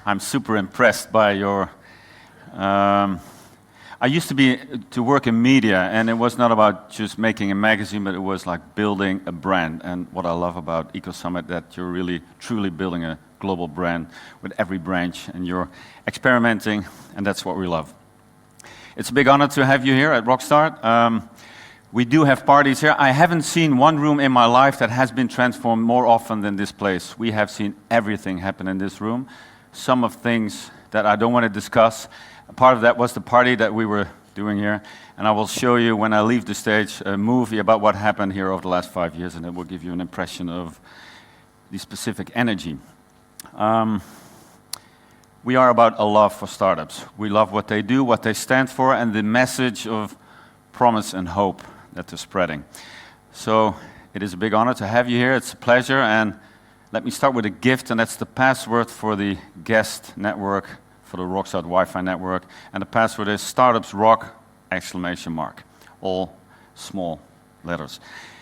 I'm super impressed by your... I used to work in media, and it was not about just making a magazine, but it was like building a brand. And what I love about Ecosummit, that you're really, truly building a global brand with every branch, and you're experimenting, and that's what we love. It's a big honor to have you here at Rockstart. We do have parties here. I haven't seen one room in my life that has been transformed more often than this place. We have seen everything happen in this room. Some of things that I don't want to discuss. Part of that was the party that we were doing here, and I will show you when I leave the stage a movie about what happened here over the last 5 years, and it will give you an impression of the specific energy. We are about a love for startups. We love what they do, what they stand for, and the message of promise and hope that they're spreading. So it is a big honor to have you here. It's a pleasure, and let me start with a gift, and that's the password for the guest network, for the Rockstart Wi-Fi network, and the password is Startups Rock! All small letters.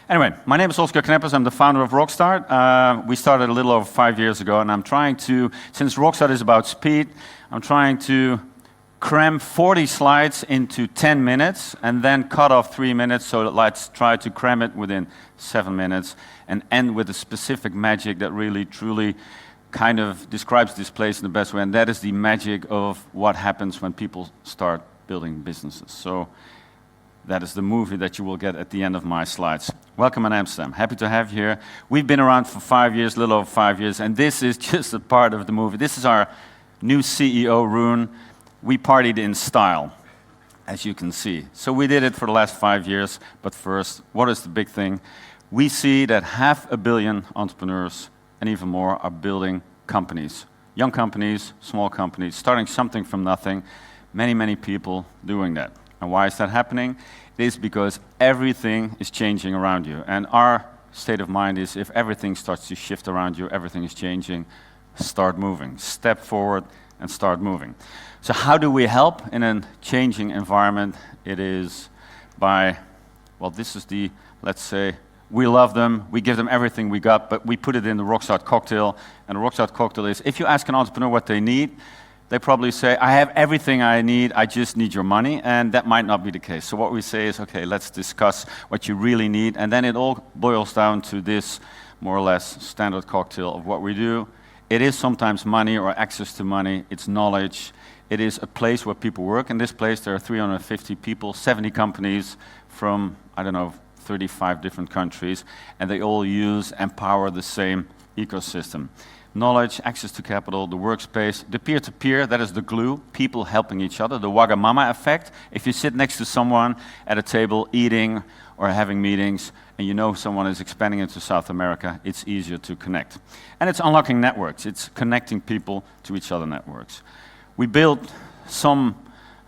Anyway, my name is Oscar Kneppers. I'm the founder of Rockstart. We started a little over 5 years ago, and I'm trying to, since Rockstart is about speed, I'm trying to cram 40 slides into 10 minutes and then cut off 3 minutes, so let's try to cram it within 7 minutes and end with a specific magic that really, truly kind of describes this place in the best way, and that is the magic of what happens when people start building businesses. So that is the movie that you will get at the end of my slides. Welcome in Amsterdam. Happy to have you here. We've been around for 5 years, a little over 5 years, and this is just a part of the movie. This is our new CEO, Rune. We partied in style, as you can see. So we did it for the last 5 years, but first, what is the big thing? We see that 500 million entrepreneurs and even more are building companies. Young companies, small companies, starting something from nothing. Many, many people doing that. And why is that happening? It is because everything is changing around you. And our state of mind is if everything starts to shift around you, everything is changing, start moving. Step forward and start moving. So how do we help in a changing environment? It is by, well, this is the, let's say, we love them, we give them everything we got, but we put it in the Rockstart cocktail. And the Rockstart cocktail is, if you ask an entrepreneur what they need, they probably say, I have everything I need, I just need your money, and that might not be the case. So what we say is, okay, let's discuss what you really need, and then it all boils down to this more or less standard cocktail of what we do. It is sometimes money or access to money, it's knowledge, it is a place where people work. In this place there are 350 people, 70 companies from, I don't know, 35 different countries, and they all empower the same ecosystem. Knowledge, access to capital, the workspace, the peer-to-peer, that is the glue, people helping each other, the Wagamama effect. If you sit next to someone at a table eating or having meetings, and you know someone is expanding into South America, it's easier to connect. And it's unlocking networks, it's connecting people to each other networks. We built some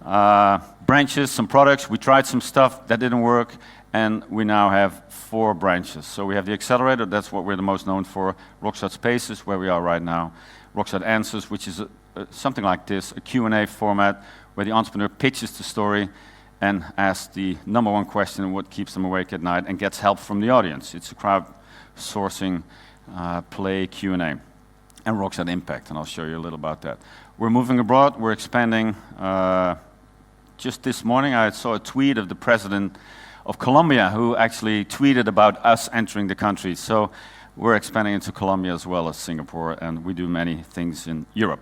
branches, some products, we tried some stuff that didn't work, and we now have 4 branches. So we have the accelerator, that's what we're the most known for. Rockstart Spaces, where we are right now. Rockstart Answers, which is something like this, a Q&A format where the entrepreneur pitches the story and asks the #1 question, what keeps them awake at night, and gets help from the audience. It's a crowdsourcing play Q&A. And Rockstart Impact, and I'll show you a little about that. We're moving abroad, we're expanding. Just this morning I saw a tweet of the president of Colombia, who actually tweeted about us entering the country. So we're expanding into Colombia as well as Singapore, and we do many things in Europe.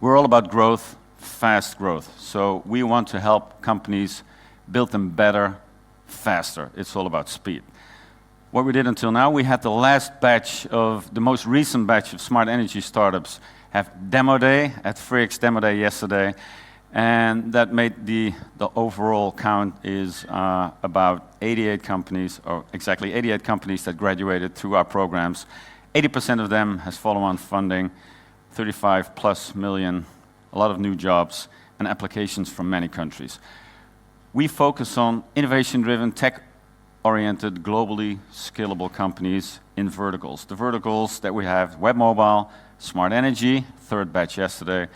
We're all about growth, fast growth. So we want to help companies build them better, faster. It's all about speed. What we did until now, we had the last batch of, the most recent batch of smart energy startups have demo day at Frick's Demo Day yesterday. And that made the overall count is about 88 companies, or exactly 88 companies that graduated through our programs. 80% of them has follow-on funding, 35+ million, a lot of new jobs, and applications from many countries. We focus on innovation-driven, tech-oriented, globally scalable companies in verticals. The verticals that we have, web mobile, smart energy, 3rd batch yesterday,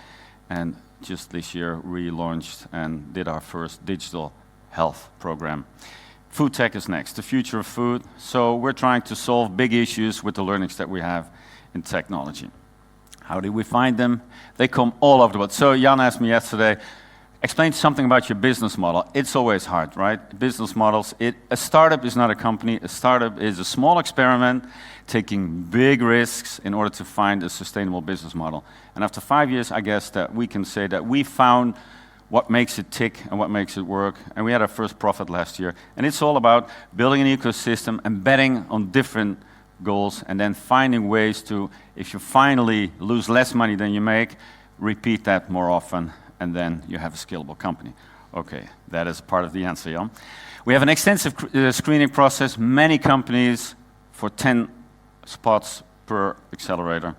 and just this year relaunched and did our first digital health program. Food tech is next, the future of food. So we're trying to solve big issues with the learnings that we have in technology. How do we find them? They come all over the world. So Jan asked me yesterday, explain something about your business model. It's always hard, right? Business models. A startup is not a company. A startup is a small experiment taking big risks in order to find a sustainable business model. And after 5 years, I guess that we can say that we found what makes it tick and what makes it work. And we had our first profit last year. And it's all about building an ecosystem and betting on different goals and then finding ways to, if you finally lose less money than you make, repeat that more often, and then you have a scalable company. Okay, that is part of the answer, Jan. We have an extensive screening process, many companies for 10 spots per accelerator.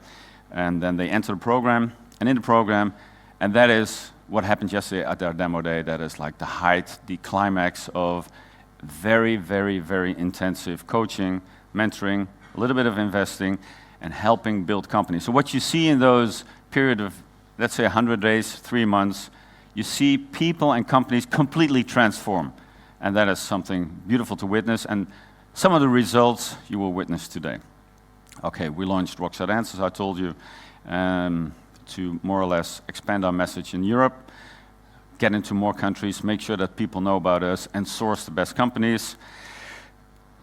And then they enter the program, and in the program, and that is what happened yesterday at our demo day. That is like the height, the climax of very, very, very intensive coaching, mentoring, a little bit of investing, and helping build companies. So what you see in those period of, let's say 100 days, 3 months, you see people and companies completely transform. And that is something beautiful to witness, and some of the results you will witness today. Okay, we launched Rockstart Answers, I told you, to more or less expand our message in Europe, get into more countries, make sure that people know about us, and source the best companies.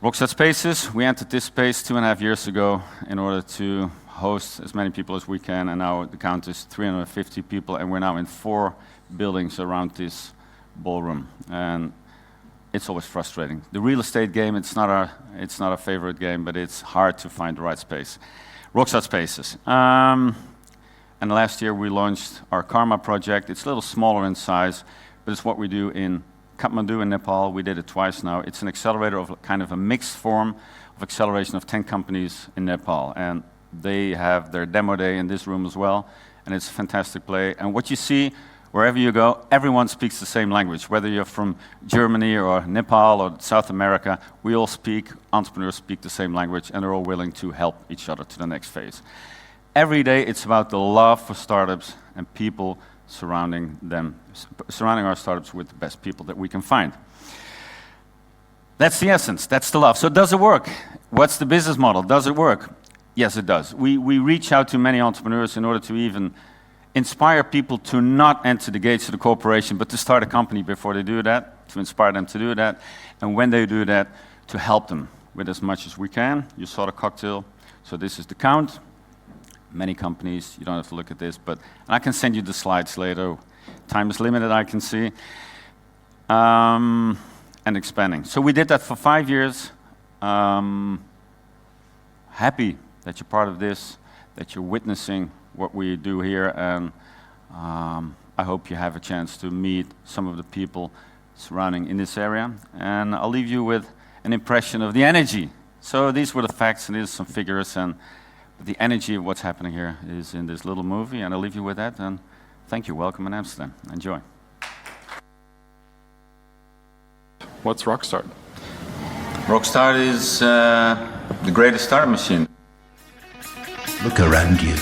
Rockstart Spaces, we entered this space 2.5 years ago in order to host as many people as we can, and now the count is 350 people, and we're now in 4 buildings around this ballroom. And it's always frustrating. The real estate game, it's not our favorite game, but it's hard to find the right space. Rockstart Spaces. And last year we launched our Karma project. It's a little smaller in size, but it's what we do in Kathmandu in Nepal. We did it twice now. It's an accelerator of kind of a mixed form of acceleration of 10 companies in Nepal. And they have their demo day in this room as well. And it's a fantastic play. And what you see, wherever you go, everyone speaks the same language. Whether you're from Germany or Nepal or South America, we all speak, entrepreneurs speak the same language, and they're all willing to help each other to the next phase. Every day it's about the love for startups and people surrounding them, surrounding our startups with the best people that we can find. That's the essence, that's the love. So does it work? What's the business model? Does it work? Yes, it does. We reach out to many entrepreneurs in order to even inspire people to not enter the gates of the corporation, but to start a company before they do that, to inspire them to do that, and when they do that, to help them with as much as we can. You saw the cocktail, so this is the count. Many companies, you don't have to look at this, but I can send you the slides later. Time is limited, I can see. And expanding. So we did that for 5 years. Happy that you're part of this, that you're witnessing what we do here, and I hope you have a chance to meet some of the people surrounding in this area. And I'll leave you with an impression of the energy. So these were the facts, and these are some figures, and the energy of what's happening here is in this little movie, and I'll leave you with that, and thank you. Welcome in Amsterdam. Enjoy. What's Rockstart? Rockstart is the greatest startup machine. Look around you.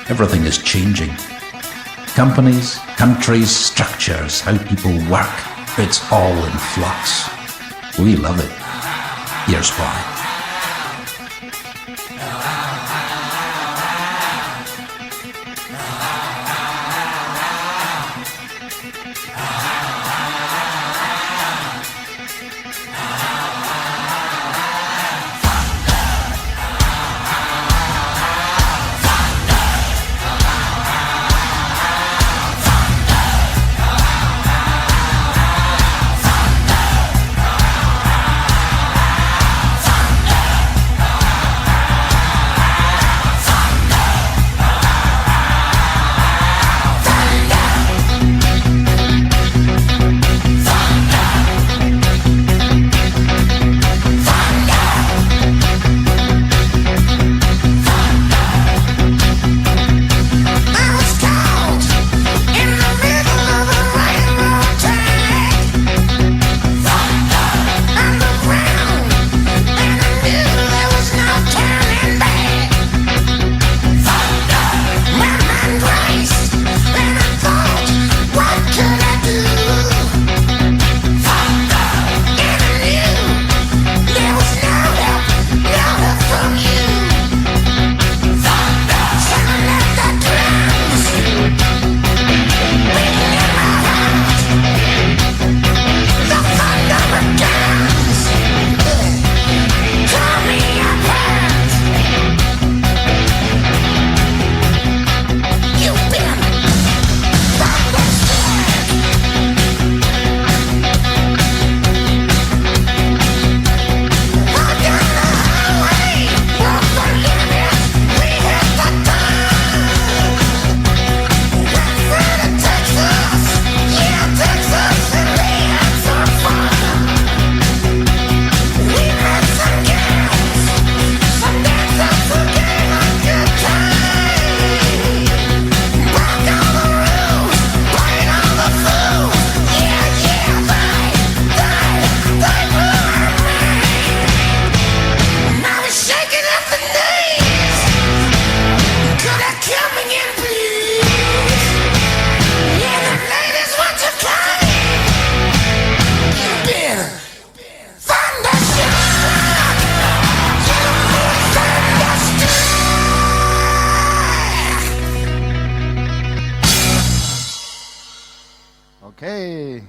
Everything is changing. Companies, countries, structures, how people work, it's all in flux. We love it. Here's why. Okay.